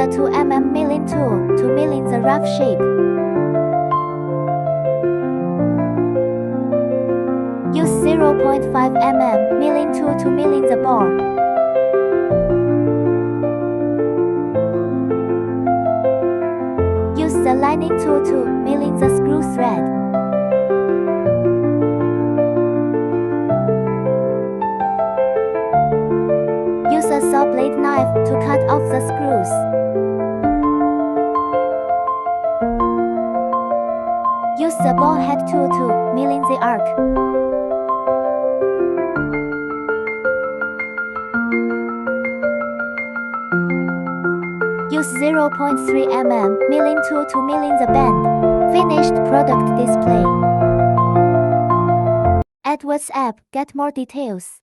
a 2mm milling tool to milling the rough shape. Use 0.5mm milling tool to milling the bore. Use the lining tool to milling the screw thread. Use a saw blade knife to cut off the screws. Use the ball head tool to milling the arc. Use 0.3mm milling tool to milling the band. Finished product display. Add WhatsApp, get more details.